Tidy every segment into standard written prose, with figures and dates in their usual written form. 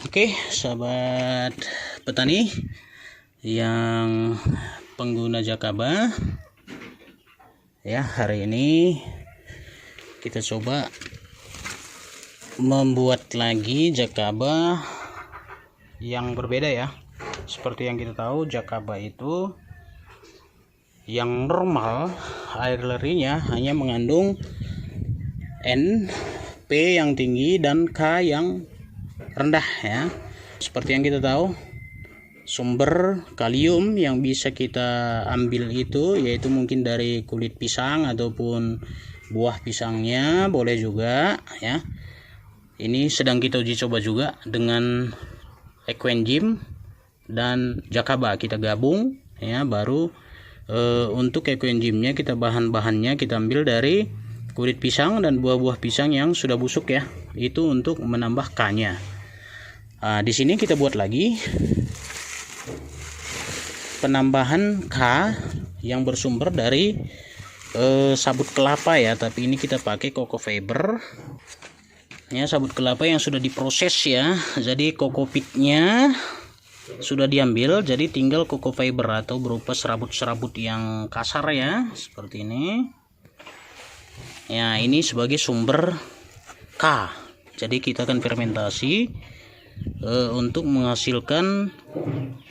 Oke, sahabat petani yang pengguna Jakaba, ya, hari ini kita coba membuat lagi Jakaba yang berbeda ya. Seperti yang kita tahu, Jakaba itu yang normal air lerinya hanya mengandung N, P yang tinggi dan K yang rendah ya. Seperti yang kita tahu, sumber kalium yang bisa kita ambil itu yaitu mungkin dari kulit pisang ataupun buah pisangnya, boleh juga ya. Ini sedang kita uji coba juga dengan Equenjim dan Jakaba, kita gabung ya. Baru untuk Equenjimnya kita bahan-bahannya kita ambil dari kulit pisang dan buah-buah pisang yang sudah busuk ya, itu untuk menambah K-nya. Di sini kita buat lagi penambahan K yang bersumber dari sabut kelapa ya, tapi ini kita pakai coco fiber ya, sabut kelapa yang sudah diproses ya. Jadi kokopitnya sudah diambil, jadi tinggal coco fiber atau berupa serabut-serabut yang kasar ya, seperti ini ya. Ini sebagai sumber K, jadi kita akan fermentasi untuk menghasilkan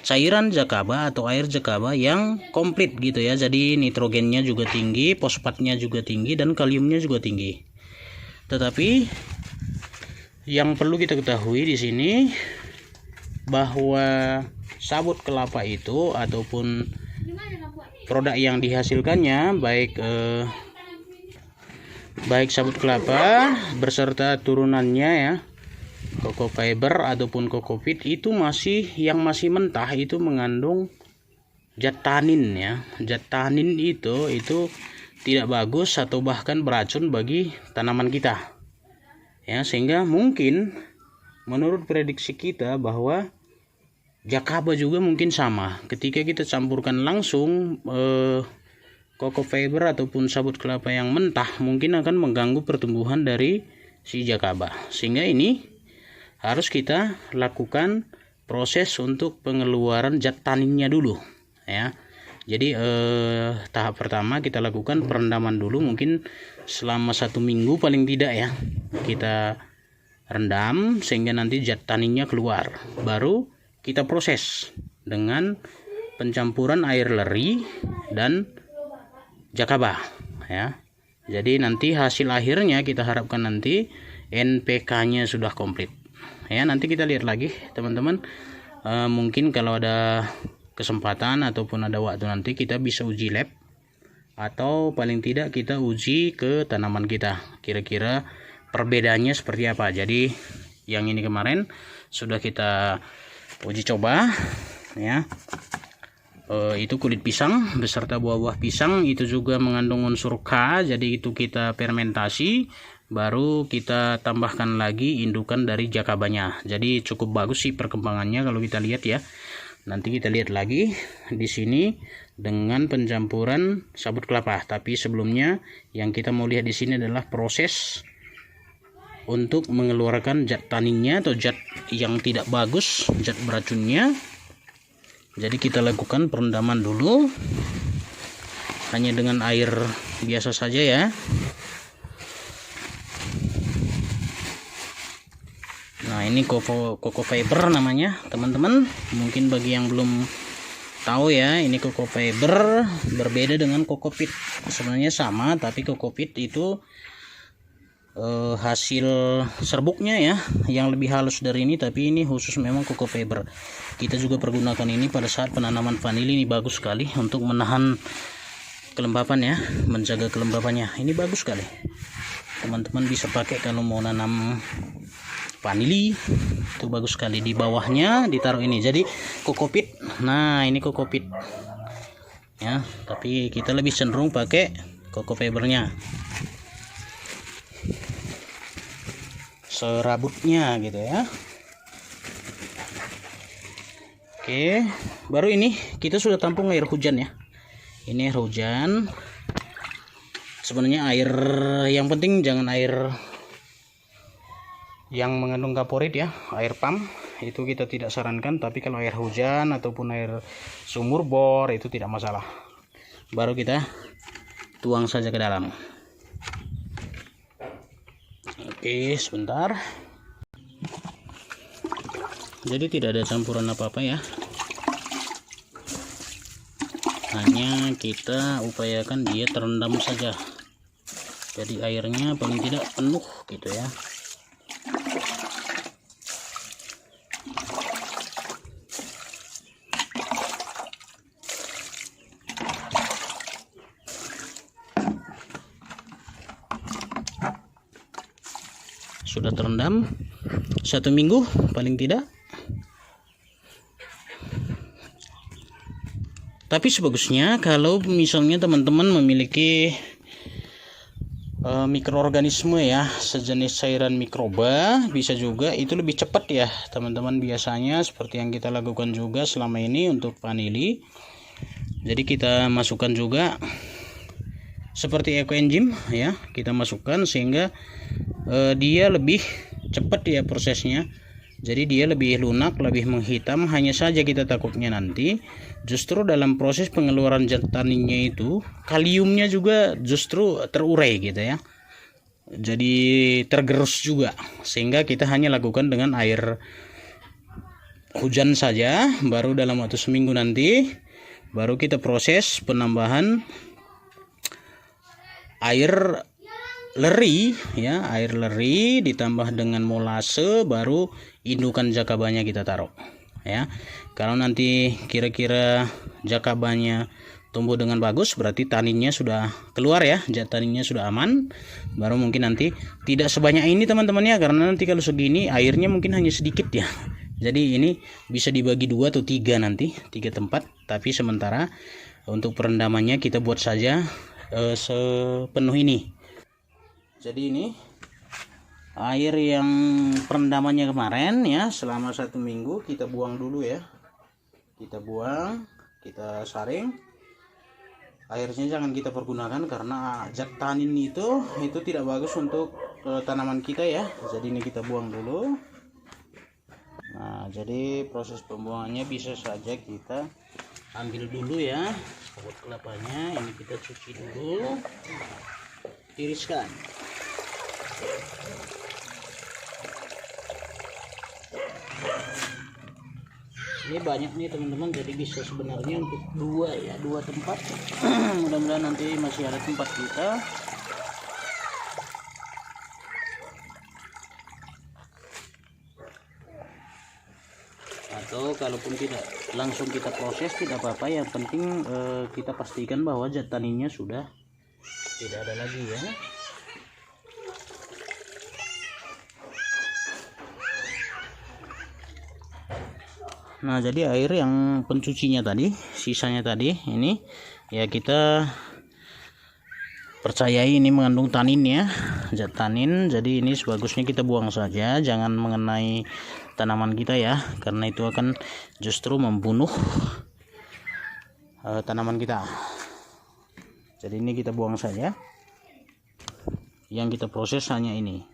cairan Jakaba atau air Jakaba yang komplit gitu ya. Jadi nitrogennya juga tinggi, fosfatnya juga tinggi, dan kaliumnya juga tinggi. Tetapi yang perlu kita ketahui di sini bahwa sabut kelapa itu ataupun produk yang dihasilkannya baik sabut kelapa beserta turunannya ya, coco fiber ataupun kokopit, itu masih mentah itu mengandung zat tanin ya. Zat tanin itu tidak bagus atau bahkan beracun bagi tanaman kita ya, sehingga mungkin menurut prediksi kita bahwa Jakaba juga mungkin sama. Ketika kita campurkan langsung coco fiber ataupun sabut kelapa yang mentah, mungkin akan mengganggu pertumbuhan dari si Jakaba, sehingga ini harus kita lakukan proses untuk pengeluaran zat taninnya dulu ya. Jadi tahap pertama kita lakukan perendaman dulu, mungkin selama 1 minggu paling tidak ya, kita rendam sehingga nanti zat taninnya keluar. Baru kita proses dengan pencampuran air leri dan Jakaba ya. Jadi nanti hasil akhirnya kita harapkan nanti NPK-nya sudah komplit ya. Nanti kita lihat lagi teman-teman, mungkin kalau ada kesempatan ataupun ada waktu nanti kita bisa uji lab, atau paling tidak kita uji ke tanaman kita kira-kira perbedaannya seperti apa. Jadi yang ini kemarin sudah kita uji coba ya, itu kulit pisang beserta buah-buah pisang itu juga mengandung unsur K, jadi itu kita fermentasi, baru kita tambahkan lagi indukan dari Jakabanya. Jadi cukup bagus sih perkembangannya kalau kita lihat ya. Nanti kita lihat lagi di sini dengan pencampuran sabut kelapa. Tapi sebelumnya yang kita mau lihat di sini adalah proses untuk mengeluarkan zat taninnya atau zat yang tidak bagus, zat beracunnya. Jadi kita lakukan perendaman dulu hanya dengan air biasa saja ya. Nah, ini coco fiber namanya teman-teman. Mungkin bagi yang belum tahu ya, ini coco fiber berbeda dengan kokopit. Sebenarnya sama, tapi kokopit itu hasil serbuknya ya yang lebih halus dari ini, tapi ini khusus memang coco fiber. Kita juga pergunakan ini pada saat penanaman vanili. Ini bagus sekali untuk menahan kelembapan ya, menjaga kelembapannya. Ini bagus sekali, teman-teman bisa pakai kalau mau nanam vanili, itu bagus sekali. Di bawahnya ditaruh ini jadi kokopit. Nah, ini kokopit ya, tapi kita lebih cenderung pakai coco fibernya, serabutnya gitu ya. Oke, baru ini kita sudah tampung air hujan ya. Ini air hujan. Sebenarnya air yang penting jangan air yang mengandung kaporit ya, air pump itu kita tidak sarankan, tapi kalau air hujan ataupun air sumur bor itu tidak masalah. Baru kita tuang saja ke dalam. Oke, sebentar. Jadi tidak ada campuran apa-apa ya, hanya kita upayakan dia terendam saja, jadi airnya paling tidak penuh gitu ya. Sudah terendam 1 minggu paling tidak. Tapi sebagusnya kalau misalnya teman-teman memiliki mikroorganisme ya, sejenis cairan mikroba, bisa juga itu lebih cepat ya teman-teman, biasanya seperti yang kita lakukan juga selama ini untuk vanili. Jadi kita masukkan juga seperti ekoenzim ya, kita masukkan sehingga dia lebih cepat ya prosesnya. Jadi dia lebih lunak, lebih menghitam. Hanya saja kita takutnya nanti justru dalam proses pengeluaran zat taninnya itu kaliumnya juga justru terurai gitu ya. Jadi tergerus juga, sehingga kita hanya lakukan dengan air hujan saja. Baru dalam waktu seminggu nanti baru kita proses penambahan air leri ya, air leri ditambah dengan molase, baru indukan jakabanya kita taruh ya. Kalau nanti kira-kira jakabanya tumbuh dengan bagus, berarti taninnya sudah keluar ya, zat taninnya sudah aman. Baru mungkin nanti tidak sebanyak ini teman-teman ya, karena nanti kalau segini airnya mungkin hanya sedikit ya. Jadi ini bisa dibagi 2 atau 3 nanti, 3 tempat. Tapi sementara untuk perendamannya kita buat saja sepenuh ini. Jadi ini air yang perendamannya kemarin ya, selama 1 minggu kita buang dulu ya. Kita buang, kita saring. Airnya jangan kita pergunakan karena zat tanin itu tidak bagus untuk tanaman kita ya. Jadi ini kita buang dulu. Nah, jadi proses pembuangannya bisa saja kita ambil dulu ya sabut kelapanya. Ini kita cuci dulu, tiriskan. Ini banyak nih teman-teman, jadi bisa sebenarnya untuk 2 tempat. Mudah-mudahan nanti masih ada tempat kita. Atau kalaupun tidak langsung kita proses tidak apa-apa, yang penting kita pastikan bahwa zat taninnya sudah tidak ada lagi ya. Nah, jadi air yang pencucinya tadi, sisanya tadi ini ya, kita percayai ini mengandung tanin ya, zat tanin. Jadi ini sebagusnya kita buang saja, jangan mengenai tanaman kita ya, karena itu akan justru membunuh tanaman kita. Jadi ini kita buang saja. Yang kita proses hanya ini.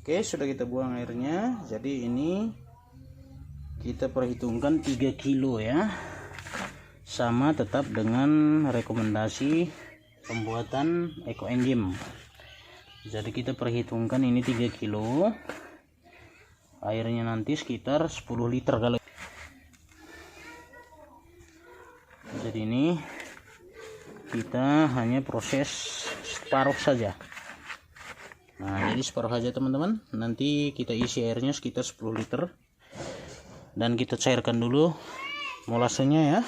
Oke, sudah kita buang airnya. Jadi ini kita perhitungkan 3 kilo ya, sama tetap dengan rekomendasi pembuatan ekoenzim. Jadi kita perhitungkan ini 3 kilo, airnya nanti sekitar 10 liter kalau. Jadi ini kita hanya proses separuh saja. Nah, jadi separuh saja teman-teman. Nanti kita isi airnya sekitar 10 liter. Dan kita cairkan dulu molasenya ya.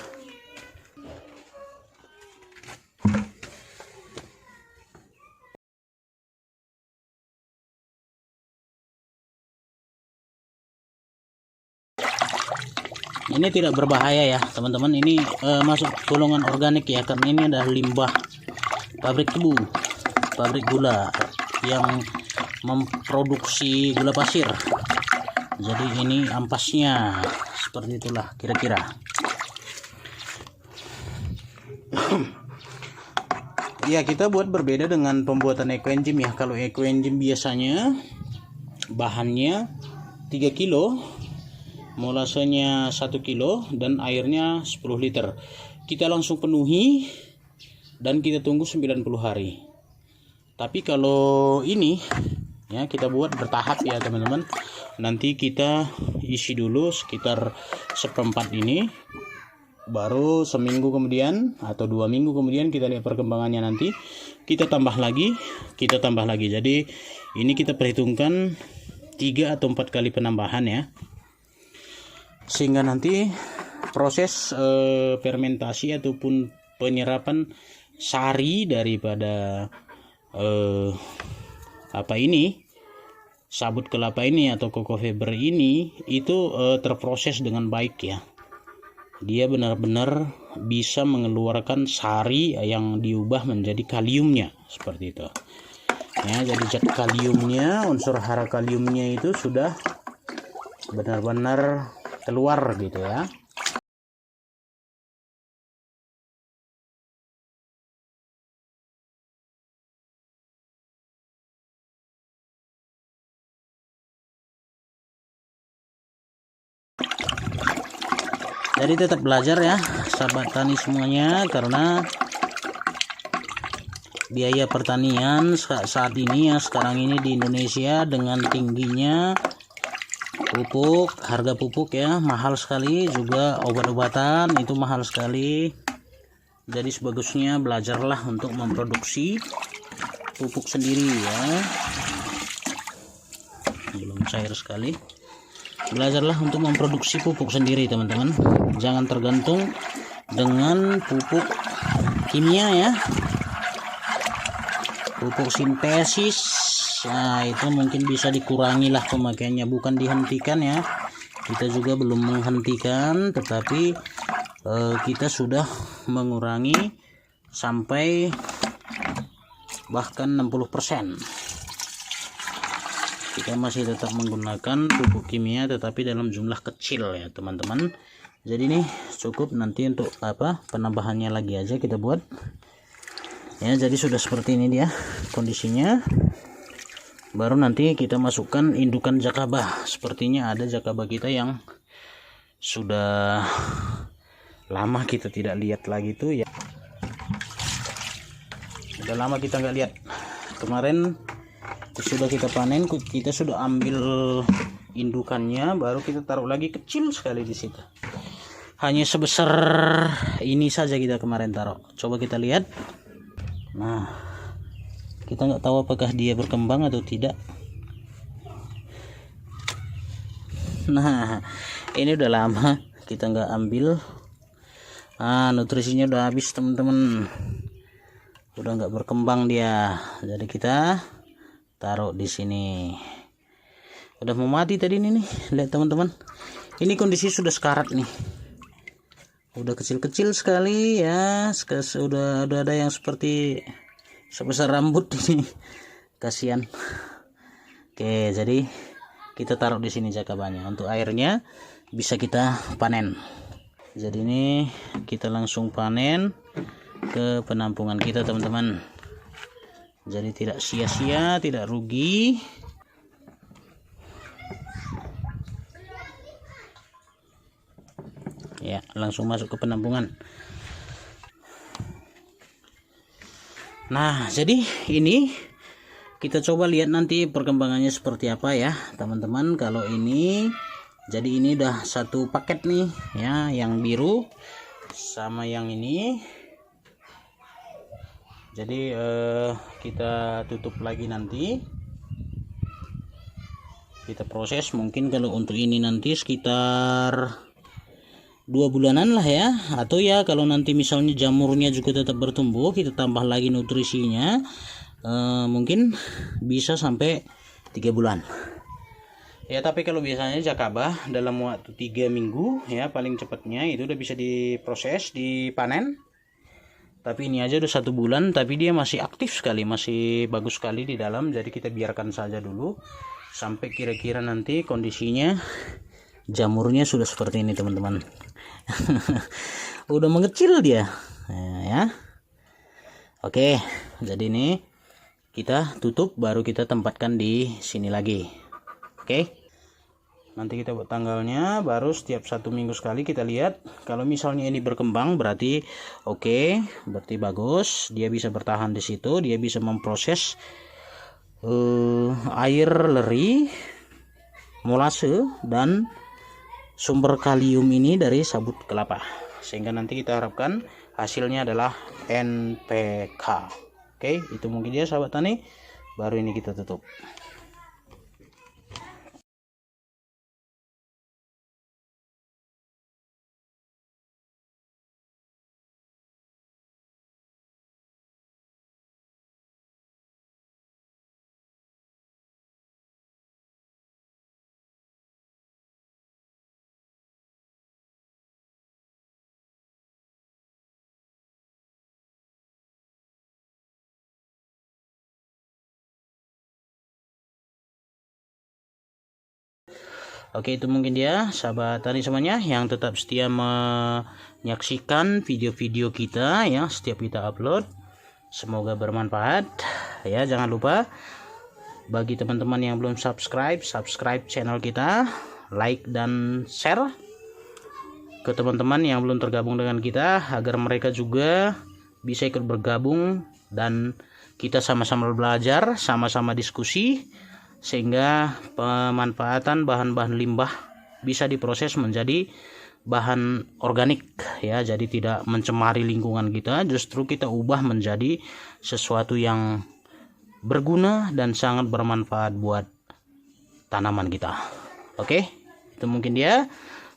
Ini tidak berbahaya ya teman-teman, ini masuk golongan organik ya, karena ini adalah limbah pabrik tebu, pabrik gula yang memproduksi gula pasir. Jadi ini ampasnya seperti itulah kira-kira. Ya, kita buat berbeda dengan pembuatan ekoenzim ya. Kalau ekoenzim biasanya bahannya 3 kilo, molasenya 1 kilo, dan airnya 10 liter. Kita langsung penuhi dan kita tunggu 90 hari. Tapi kalau ini ya kita buat bertahap ya teman-teman. Nanti kita isi dulu sekitar seperempat ini, baru seminggu kemudian atau 2 minggu kemudian kita lihat perkembangannya, nanti kita tambah lagi. Jadi ini kita perhitungkan 3 atau 4 kali penambahan ya, sehingga nanti proses fermentasi ataupun penyerapan sari daripada sabut kelapa ini atau cocoa fiber ini itu terproses dengan baik ya. Dia benar-benar bisa mengeluarkan sari yang diubah menjadi kaliumnya seperti itu ya. Jadi zat kaliumnya, unsur hara kaliumnya itu sudah benar-benar keluar gitu ya. Jadi tetap belajar ya sahabat tani semuanya, karena biaya pertanian saat ini ya, sekarang ini di Indonesia dengan tingginya pupuk, harga pupuk ya mahal sekali, juga obat-obatan itu mahal sekali. Jadi sebagusnya belajarlah untuk memproduksi pupuk sendiri ya. Belum cair sekali. Belajarlah untuk memproduksi pupuk sendiri teman-teman, jangan tergantung dengan pupuk kimia ya, pupuk sintesis. Nah itu mungkin bisa dikurangi lah pemakaiannya, bukan dihentikan ya, kita juga belum menghentikan, tetapi kita sudah mengurangi sampai bahkan 60%. Kita masih tetap menggunakan pupuk kimia tetapi dalam jumlah kecil ya teman-teman. Jadi ini cukup, nanti untuk penambahannya lagi aja kita buat ya. Jadi sudah seperti ini dia kondisinya. Baru nanti kita masukkan indukan jakaba. Sepertinya ada jakaba kita yang sudah lama kita tidak lihat lagi tuh ya. Udah lama kita nggak lihat. Kemarin sudah kita panen, kita sudah ambil indukannya, baru kita taruh lagi kecil sekali di situ. Hanya sebesar ini saja kita kemarin taruh. Coba kita lihat. Nah, kita nggak tahu apakah dia berkembang atau tidak. Nah, ini udah lama kita nggak ambil. Nutrisinya udah habis teman-teman. Udah nggak berkembang dia. Jadi kita taruh di sini. Udah mau mati tadi ini nih, lihat teman-teman. Ini kondisi sudah sekarat nih, udah kecil-kecil sekali ya. Udah ada yang seperti sebesar rambut ini, kasihan. Oke, jadi kita taruh di sini jakabanya. Untuk airnya bisa kita panen. Jadi ini kita langsung panen ke penampungan kita teman-teman. Jadi tidak sia-sia, tidak rugi. Ya, langsung masuk ke penampungan. Nah, jadi ini kita coba lihat nanti perkembangannya seperti apa ya, teman-teman. Kalau ini, jadi ini udah satu paket nih ya, yang biru sama yang ini. Jadi kita tutup lagi, nanti kita proses. Mungkin kalau untuk ini nanti sekitar 2 bulanan lah ya, atau ya kalau nanti misalnya jamurnya juga tetap bertumbuh, kita tambah lagi nutrisinya, mungkin bisa sampai 3 bulan ya. Tapi kalau biasanya jakaba dalam waktu 3 minggu ya paling cepatnya itu udah bisa diproses, dipanen. Tapi ini aja udah 1 bulan, tapi dia masih aktif sekali, masih bagus sekali di dalam. Jadi kita biarkan saja dulu sampai kira-kira nanti kondisinya jamurnya sudah seperti ini teman-teman. Udah mengecil dia ya. Oke, jadi ini kita tutup, baru kita tempatkan di sini lagi. Oke. Nanti kita buat tanggalnya, baru setiap 1 minggu sekali kita lihat. Kalau misalnya ini berkembang berarti oke, berarti bagus, dia bisa bertahan di situ, dia bisa memproses air leri, molase dan sumber kalium ini dari sabut kelapa, sehingga nanti kita harapkan hasilnya adalah NPK. Oke, itu mungkin dia sahabat tani. Baru ini kita tutup. Oke, itu mungkin dia sahabat tani semuanya yang tetap setia menyaksikan video-video kita ya, setiap kita upload. Semoga bermanfaat ya. Jangan lupa bagi teman-teman yang belum subscribe channel kita, like dan share ke teman-teman yang belum tergabung dengan kita, agar mereka juga bisa ikut bergabung dan kita sama-sama belajar, sama-sama diskusi, sehingga pemanfaatan bahan-bahan limbah bisa diproses menjadi bahan organik ya. Jadi tidak mencemari lingkungan kita, justru kita ubah menjadi sesuatu yang berguna dan sangat bermanfaat buat tanaman kita. Oke, itu mungkin dia.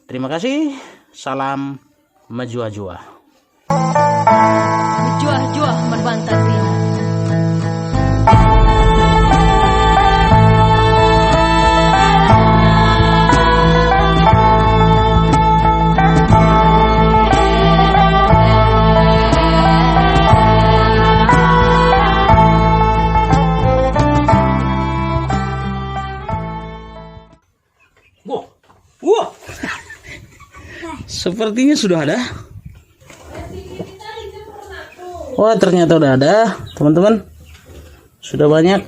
Terima kasih. Salam menjuah-juah. Menjuah-juah merbantah rina. Wah, sepertinya sudah ada. Wah, ternyata udah ada, teman-teman. Sudah banyak.